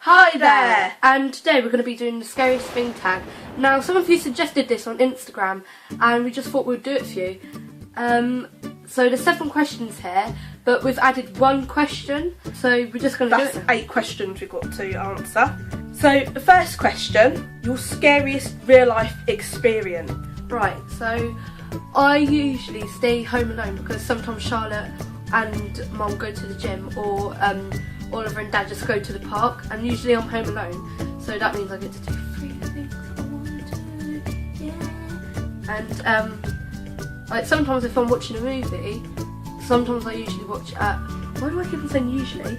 Hi there! And today we're going to be doing the Scariest Thing Tag. Now, some of you suggested this on Instagram and we just thought we'd do it for you. So there's 7 questions here, but we've added 1 question, so we're just going to do it. That's 8 questions we've got to answer. So the first question, your scariest real life experience. Right, so I usually stay home alone because sometimes Charlotte and Mum go to the gym, or Oliver and Dad just go to the park, and usually I'm home alone, so that means I get to do 3 things I want to, yeah. And like sometimes if I'm watching a movie, sometimes I usually watch at, why do I keep on saying usually?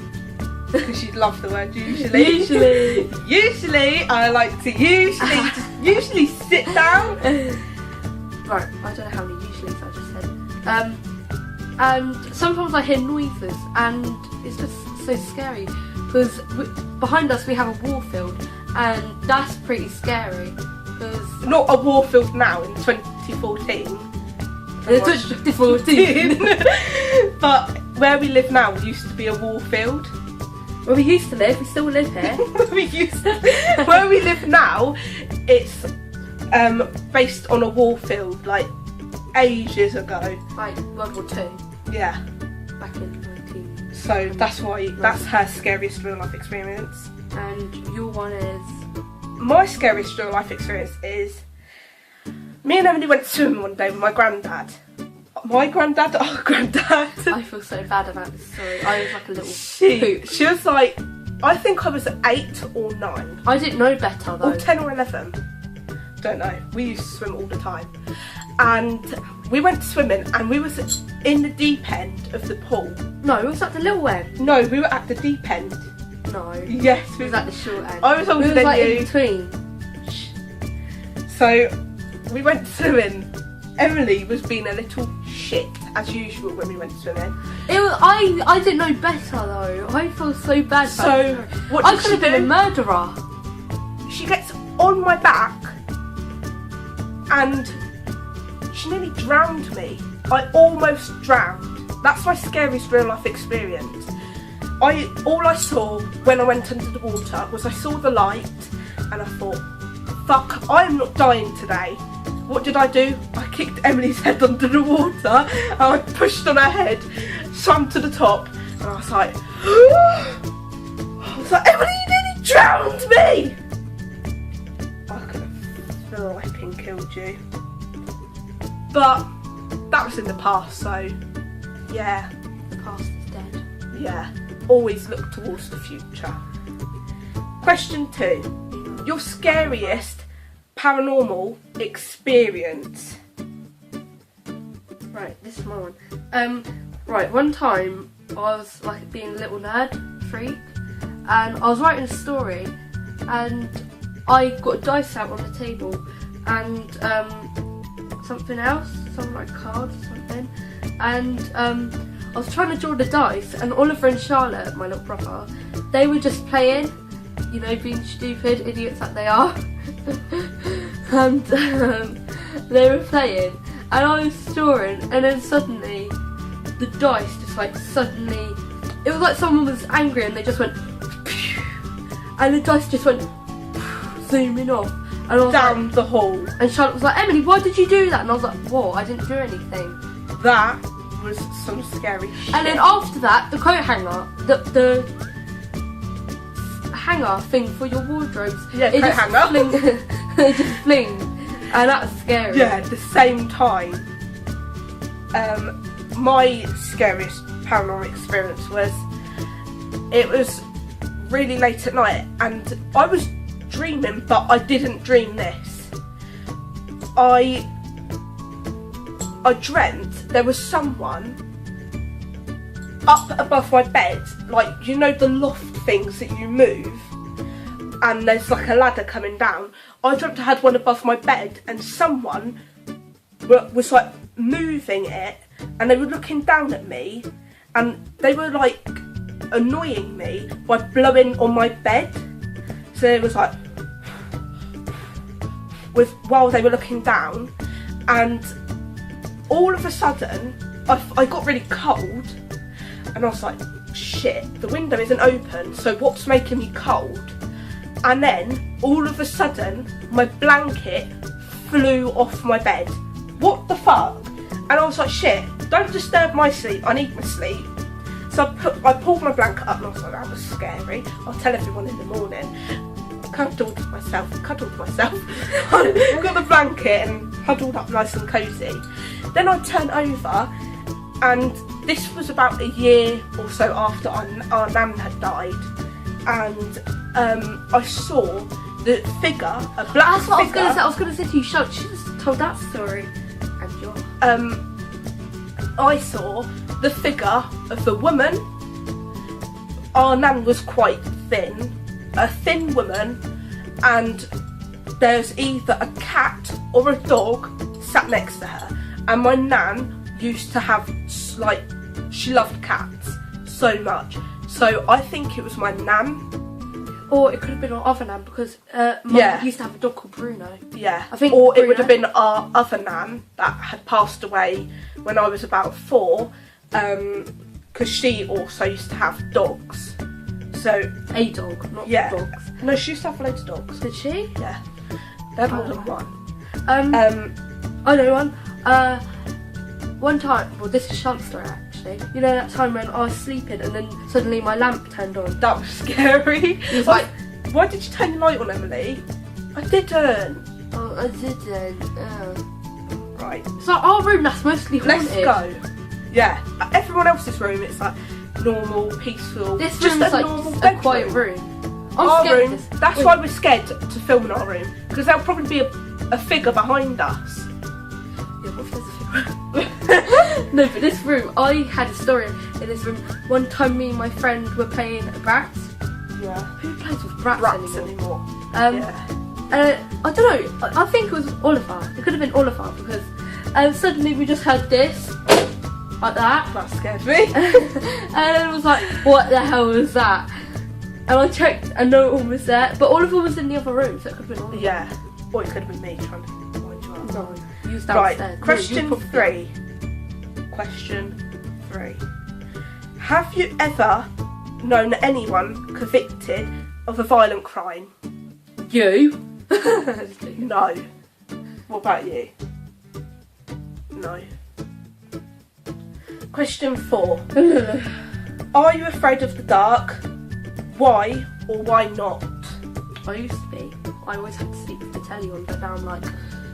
Because you love the word usually. Usually I like to usually sit down. Right, I don't know how many usuallys I just said. And sometimes I hear noises and it's just so scary because behind us we have a war field and that's pretty scary because... Not a war field now in 2014. It's 2014. But where we live now used to be a war field. Where we used to live, we still live here. Where we live now, it's based on a war field, like ages ago. Like World War II. Yeah. Back in 19... So that's why, that's her scariest real life experience. And your one is? My scariest real life experience is, me and Emily went swimming one day with my granddad. My granddad, our granddad. I feel so bad about this story. I was like a little poop. She was like, I think I was 8 or 9. I didn't know better though. Or 10 or 11. Don't know. We used to swim all the time. And we went swimming and we was in the deep end of the pool. No, it was at the little end. No, we were at the deep end. No. Yes. We was at the short end. I was older than like you. In between. So we went swimming. Emily was being a little shit as usual when we went swimming. It was, I didn't know better though. I feel so bad. So what I did could have been a murderer. She gets on my back and she nearly drowned me. I almost drowned. That's my scariest real life experience. All I saw when I went under the water was I saw the light and I thought, fuck, I am not dying today. What did I do? I kicked Emily's head under the water and I pushed on her head, swam to the top, and I was like, Emily, you nearly drowned me! I could have flipping killed you. But that was in the past, so yeah. The past is dead. Yeah. Always look towards the future. Question 2. Your scariest paranormal experience. Right, this is my one. Right, one time I was like being a little nerd freak and I was writing a story and I got a dice out on the table and something else, some like cards or something, and I was trying to draw the dice and Oliver and Charlotte, my little brother, they were just playing, you know, being stupid idiots that they are. And they were playing and I was drawing and then suddenly the dice just like suddenly, it was like someone was angry and they just went and the dice just went zooming off and I was down like, the hall. And Charlotte was like, Emily, why did you do that? And I was like, what? I didn't do anything. That was some scary shit. And then after that, the coat hanger, the hanger thing for your wardrobes, yeah, it coat hanger. It just flinged, and that was scary. Yeah, at the same time, my scariest paranormal experience was, it was really late at night and I was dreaming, but I didn't dream this. I dreamt there was someone up above my bed, like, you know the loft things that you move and there's like a ladder coming down. I dreamt I had one above my bed and someone was like moving it and they were looking down at me and they were like annoying me by blowing on my bed. So it was like while they were looking down, and all of a sudden I got really cold and I was like, shit, the window isn't open, so what's making me cold? And then, all of a sudden, my blanket flew off my bed. What the fuck? And I was like, shit, don't disturb my sleep, I need my sleep. So I pulled my blanket up and I was like, that was scary. I'll tell everyone in the morning. Cuddled myself, got the blanket and huddled up nice and cosy. Then I turned over, and this was about a year or so after our nan had died, and I saw the figure, a black That's what figure. I was gonna say to you, Shut. She just told that story. And you're... I saw the figure of the woman. Our nan was quite thin, a thin woman, and there's either a cat or a dog sat next to her. And my nan used to have, like, she loved cats so much. So I think it was my nan. Or it could have been our other nan, because Mum used to have a dog called Bruno. Yeah, I think or Bruno. it would have been our other nan that had passed away when I was about 4, because she also used to have dogs. So A dog, not yeah, dogs. no, she used to have loads of dogs. Did she? Yeah, they had more than one. I know one. One time, well, this is Shant's story actually. You know that time when I was sleeping and then suddenly my lamp turned on? That was scary. He was like, why did you turn the light on, Emily? I didn't. oh, I didn't. Right, So our room that's mostly haunted. let's go. Yeah, everyone else's room, it's like normal, peaceful. This just room's a like normal a bedroom. quiet room. I'm Our scared room, of this. that's Wait. why we're scared to film in our room, because there'll probably be a figure behind us. Yeah, what if there's a figure? No, but this room, I had a story in this room. One time me and my friend were playing Rats. Yeah. Who plays with rats anymore? Yeah. I don't know, I think it was Oliver. It could have been Oliver, because suddenly we just heard this, like that. That scared me. And it was like, what the hell was that? And I checked and no one was there, but Oliver was in the other room, so it could have been Oliver. Yeah. Or it could have been me trying to wind you up. No, you was Right, downstairs. No, question you probably- 3. Question 3. Have you ever known anyone convicted of a violent crime? You? No. What about you? No. Question 4. Are you afraid of the dark? Why or why not? I used to be. I always had to sleep with the telly on, but now I'm like,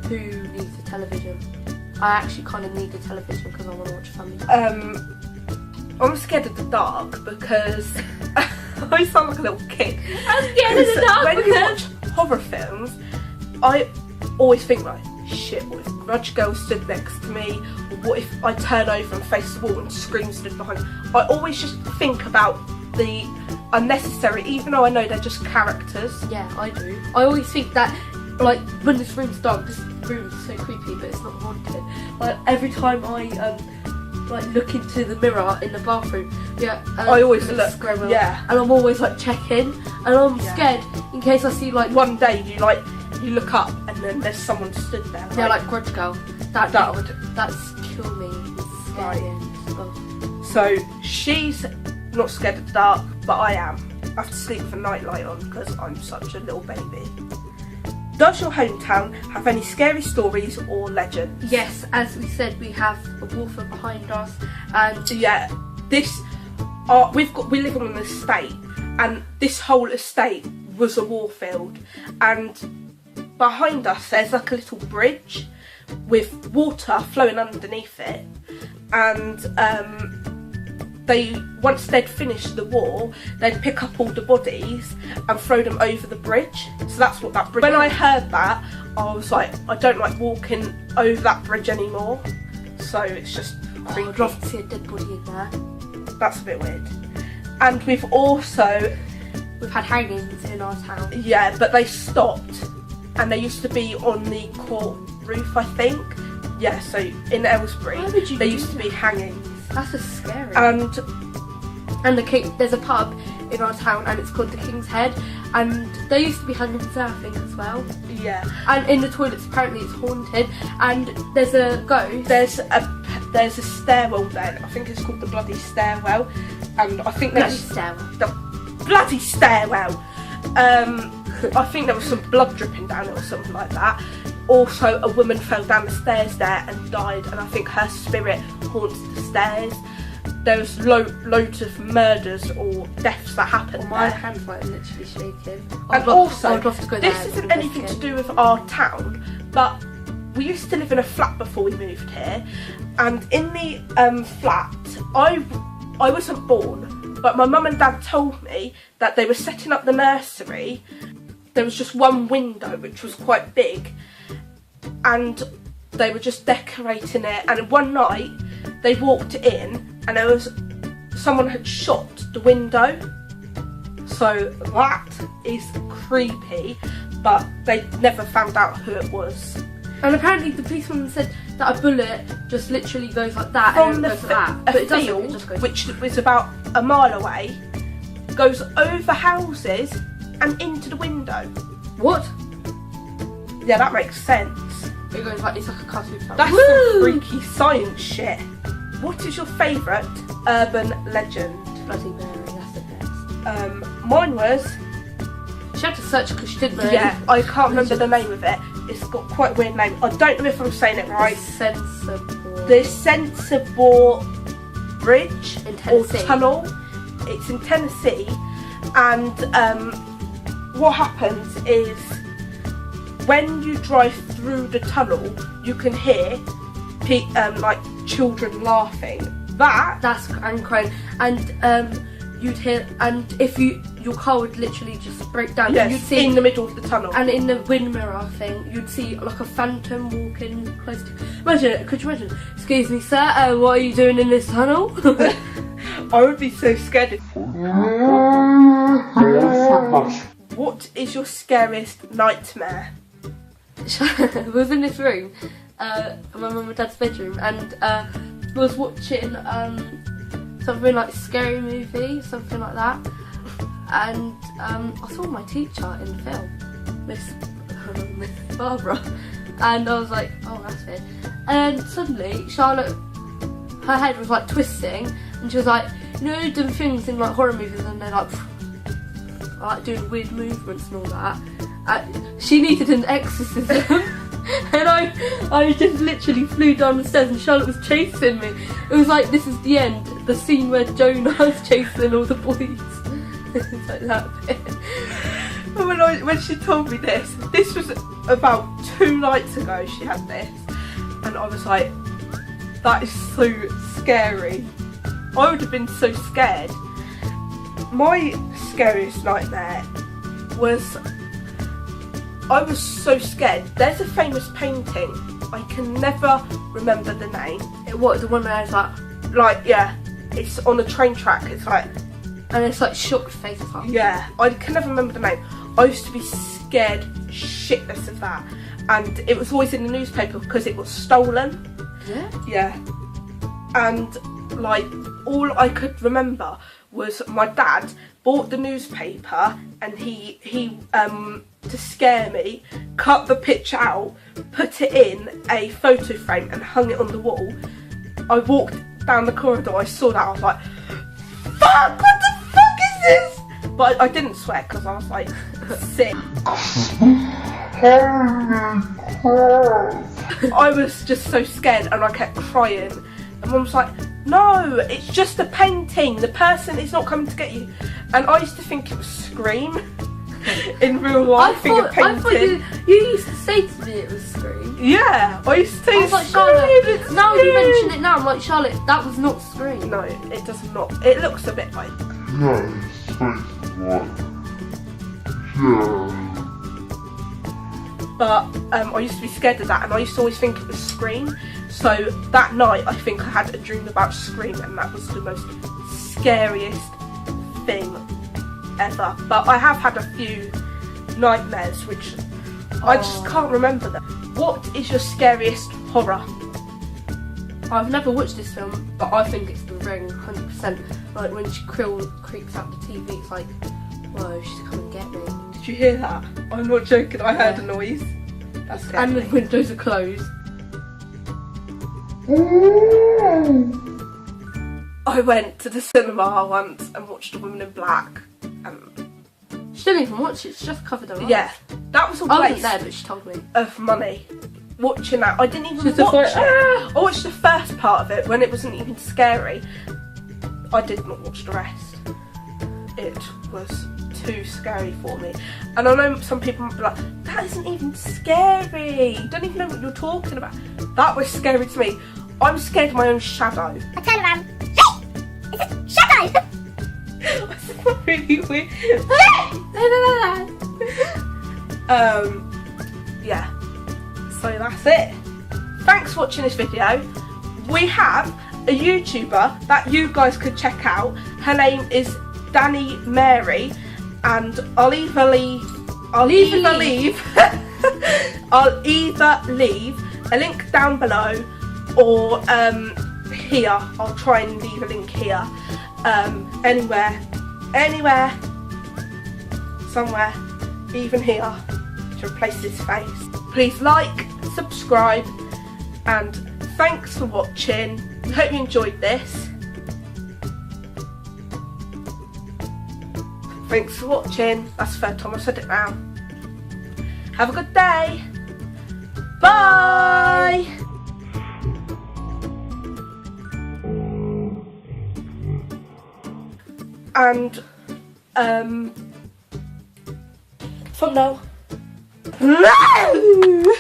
who needs a television? I actually kind of need a television because I want to watch Family Guy. I'm scared of the dark because I sound like a little kid. I'm scared of the dark when because... you watch horror films, I always think like, shit, what if Grudge Girl stood next to me? Or what if I turn over and face the wall and Scream stood behind me? I always just think about the unnecessary, even though I know they're just characters. Yeah, I do. I always think that, like, when this room's dark, this room's so creepy, but it's not haunted. Like, every time I, like, look into the mirror in the bathroom, I always look, Squirrel, yeah. and I'm always, like, checking, and I'm Yeah. scared in case I see, like, One day you look up and then there's someone stood there. yeah, like Grudge Girl. That's kill me. It's scary. Right. Oh. So she's not scared of the dark, but I am. I have to sleep with a nightlight on because I'm such a little baby. Does your hometown have any scary stories or legends? Yes, as we said, we have a wolfer behind us, and Yeah, we live on an estate, and this whole estate was a warfield, and behind us there's like a little bridge with water flowing underneath it, and once they'd finished the war, they'd pick up all the bodies and throw them over the bridge. So that's what that bridge. When I heard that, I was like, I don't like walking over that bridge anymore. So it's just creepy. I'd love to see a dead body in there. That's a bit weird. And we've had hangings in our town. yeah, but they stopped, and they used to be on the court roof, I think. Yeah, so in Aylesbury, Why would you there do used to be that? hangings. That's just scary. And there's a pub in our town, and it's called the King's Head, and there used to be hangings there, I think, as well. yeah, And in the toilets, apparently it's haunted, and there's a ghost. there's a there's a stairwell there. I think it's called the Bloody Stairwell, and I think there's the Bloody Stairwell. I think there was some blood dripping down it or something like that. Also, a woman fell down the stairs there and died, and I think her spirit haunts the stairs. There's loads of murders or deaths that happen there. My hand's like literally shaking. And also, I'd love to go there this isn't anything to do with our town, but we used to live in a flat before we moved here, and in the flat, I wasn't born, but my mum and dad told me that they were setting up the nursery. There was just one window which was quite big, and they were just decorating it, and one night they walked in and there was someone had shot the window. So that is creepy, but they never found out who it was. And apparently the policeman said that a bullet just literally goes like that From and the goes like that. a But it doesn't, field, it just goes. which was about a mile away, goes over houses and into the window. What? Yeah, that makes sense. It goes like, it's like a cartoon film. That's some freaky science shit. What is your favourite urban legend? Bloody Mary, that's the best. Mine was... She had to search because she didn't know. Yeah, I can't remember the name of it. It's got quite a weird name. I don't know if I'm saying it right. The Sensible Bridge In or Tennessee. tunnel. It's in Tennessee, and what happens is when you drive through the tunnel, you can hear like children laughing. That's and crying, and you'd hear, and if your car would literally just break down. Yes, and you'd see in the middle of the tunnel. And in the wind mirror thing, you'd see like a phantom walking close to. Imagine it. Could you imagine? Excuse me, sir. What are you doing in this tunnel? I would be so scared. What is your scariest nightmare? I was in this room, my mum and dad's bedroom, and was watching something like a scary movie, something like that, and I saw my teacher in the film, Miss Barbara, and I was like, oh, that's weird. And suddenly Charlotte, her head was like twisting, and she was like, you know, doing things in like horror movies, and they're like doing weird movements and all that. She needed an exorcism. And I just literally flew down the stairs and Charlotte was chasing me. It was like, this is the end, the scene where Jonah's chasing all the boys. It's like that bit. When she told me this was about 2 nights ago she had this, and I was like, that is so scary. I would have been so scared. My scariest nightmare was, I was so scared. There's a famous painting, I can never remember the name. What, the one where it's like, yeah, it's on a train track, it's like, and it's like shocked face up. yeah, I can never remember the name. I used to be scared shitless of that, and it was always in the newspaper because it was stolen. Yeah, and like all I could remember was my dad bought the newspaper, and he to scare me, cut the picture out, put it in a photo frame and hung it on the wall. I walked down the corridor, I saw that, I was like, fuck, what the fuck is this? But I didn't swear because I was like, sick. I was just so scared and I kept crying. And Mum was like, no, it's just a painting, the person is not coming to get you. And I used to think it was Scream. In real life, I thought you used to say to me it was Scream. Yeah, I used to say like, Charlotte, now you mention it now, I'm like, Charlotte, that was not Scream. No, it does not. It looks a bit like. But I used to be scared of that, and I used to always think it was Scream. So that night, I think I had a dream about Scream, and that was the most scariest thing ever. But I have had a few nightmares which I just can't remember them. What is your scariest horror? I've never watched this film, but I think it's The Ring, 100%. Like when she creaks out the TV, it's like, whoa, she's coming to get me. Did you hear that? I'm not joking, I heard a noise. And the windows are closed. I went to the cinema once and watched A Woman in Black. She didn't even watch it, she just covered her eyes. Yeah, that was a I wasn't waste there, but she told me. of money. Watching that, I didn't even She's just watch like, it. I watched the first part of it when it wasn't even scary. I did not watch the rest. It was too scary for me. And I know some people might be like, that isn't even scary. You don't even know what you're talking about. That was scary to me. I'm scared of my own shadow. I turn around. Hey! It's a shadow! That's really weird. Yeah. So that's it. Thanks for watching this video. We have a YouTuber that you guys could check out. Her name is Danny Mary, and I'll either leave a link down below or here. I'll try and leave a link here. Anywhere, somewhere, even here, to replace this face. Please like, subscribe, and thanks for watching. Hope you enjoyed this. Thanks for watching. That's the third time I've said it now. Have a good day. Bye. And thumbnail. No!